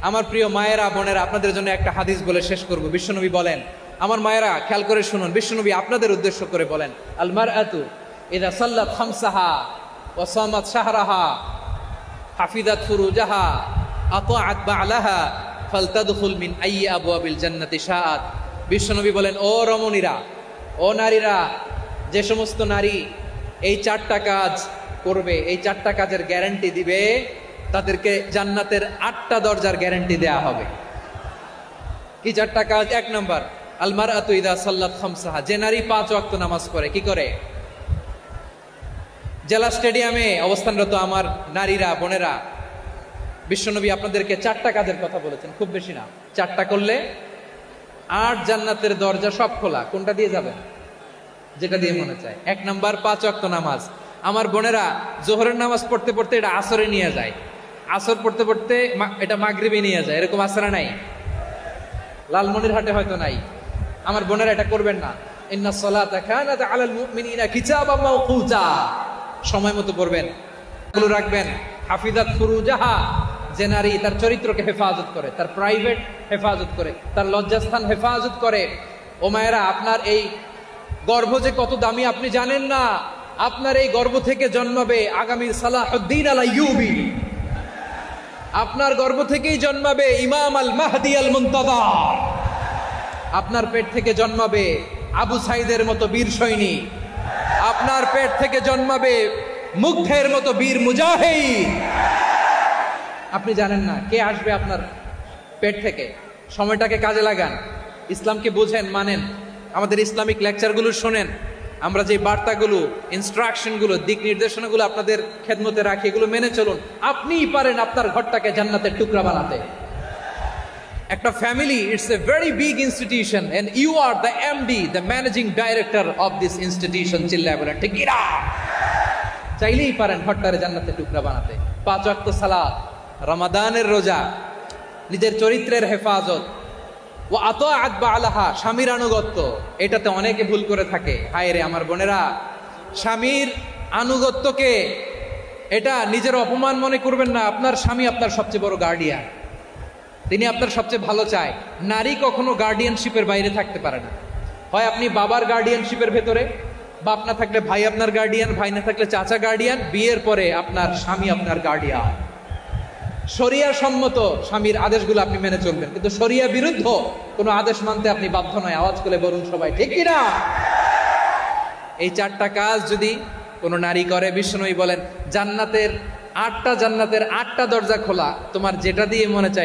আমার প্রিয় মায়েরা বোনেরা, আপনাদের জন্য একটা হাদিস বলে শেষ করব। বিশ্বনবী বলেন, আমার মায়েরা খেয়াল করে শুনুন, বিশ্বনবী আপনাদের উদ্দেশ্য করে বলেন, আল মারআতু ইযা সাল্লাত খামসাহা ওয়া সামাত শাহরাহা হাফিজাত ফুরুজাহা আতাআত বা'লাহা ফালতাদখুল মিন আইয়ি আবওয়াবিল জান্নাতি শাআত। বিশ্বনবী বলেন, ও রমণীরা, ও নারীরা, যে সমস্ত নারী এই 4টা কাজ করবে, এই 4টা কাজের গ্যারান্টি দিবে, তাদেরকে জান্নাতের 8টা দরজার গ্যারান্টি দেয়া হবে। কি 4টা কাজ? 1 নম্বর, আল মারআতু ইযা সাল্লাত খামসাহা, যে নারী 5 ওয়াক্ত নামাজ পড়ে। কি করে? জেলা স্টেডিয়ামে অবস্থানরত আমার নারীরা বোনেরা, বিশ্বনবী আপনাদেরকে 4টা কাজের কথা বলেছেন, খুব বেশি না। 4টা করলে 8 জান্নাতের দরজা সব খোলা। কোনটা দিয়ে যাবেন? যেটা দিয়ে মনে চায়। 1 নম্বর 5 ওয়াক্ত নামাজ। আমার বোনেরা জোহরের নামাজ পড়তে পড়তে এটা আসরে নিয়ে যায়, আসর পড়তে পড়তে এটা মাগরিবে নিয়ে যায়। এরকম আসরা নাই? লালমনিরহাটে হয়তো নাই। আমার বোনেরা এটা করবেন না। ইন্নাস সালাতা কানাত আলাল মুমিনিনা কিতাবাম মাওকুতা, সময় মতো পড়বেন, এগুলো রাখবেন। হাফিজাত ফুরুজাহা, যে নারী তার চরিত্রকে হেফাজত করে, তার প্রাইভেট হেফাজত করে, তার লজ্জাস্থান হেফাজত করে। ও মায়েরা, আপনার এই গর্ভ যে কত দামি আপনি জানেন না। আপনার এই গর্ভ থেকে জন্মাবে আগামী সালাহুদ্দিন আল আইয়ুবী। আপনার গর্ভ থেকেই জন্মাবে ইমাম আল মাহদি আল মুনতাযর। আপনার পেট থেকে জন্মাবে আবু সাইদের মতো বীর সৈনিক। আপনার পেট থেকে জন্মাবে মুগ্ধের মতো বীর মুজাহিদ। আপনি জানেন না কে আসবে আপনার পেট থেকে। সময়টাকে কাজে লাগান, ইসলামকে বোঝেন, মানেন, আমাদের ইসলামিক লেকচারগুলো শোনেন। আমরা যে বার্তাগুলো, ইনস্ট্রাকশনগুলো, দিক নির্দেশনাগুলো আপনাদের খেদমতে রাখি, এগুলো মেনে চলুন। আপনিই পারেন আপনার ঘরটাকে জান্নাতের টুকরা বানাতে। একটা family, it's a very big institution and you are the MD, the managing director of this institution. চিল্লায় বলেন ঠিক কিনা? চাইলেই পারেন ঘরটারে জান্নাতের টুকরা বানাতে। 5 ওয়াক্ত সালাত, রমাদানের রোজা, নিজের চরিত্রের হেফাজত, ও আতাআত বা'লাহা, স্বামীর আনুগত্য। এটাতে অনেকে ভুল করে থাকে। হায় রে আমার বোনেরা, স্বামীর আনুগত্যকে এটা নিজের অপমান মনে করবেন না। আপনার স্বামী আপনার সবচেয়ে বড় গার্ডিয়ান, তিনি আপনার সবচেয়ে ভালো চায়। নারী কখনো গার্ডিয়ানশিপের বাইরে থাকতে পারে না। হয় আপনি বাবার গার্ডিয়ানশিপের ভেতরে, বাপ না থাকলে ভাই আপনার গার্ডিয়ান, ভাই না থাকলে চাচা গার্ডিয়ান, বিয়ের পরে আপনার স্বামী আপনার গার্ডিয়ান। শরিয়া সম্মত স্বামীর আদেশগুলো আপনি মেনে চলবেন, কিন্তু শরিয়া বিরুদ্ধ কোনো আদেশ মানতে আপনি বাধ্য নয়। আওয়াজ করে বলুন সবাই ঠিক কিনা? এই 4টা কাজ যদি কোনো নারী করে, বিশ্বনবী বলেন জান্নাতের 8টা দরজা খোলা। তোমার যেটা দিয়ে মনে চায়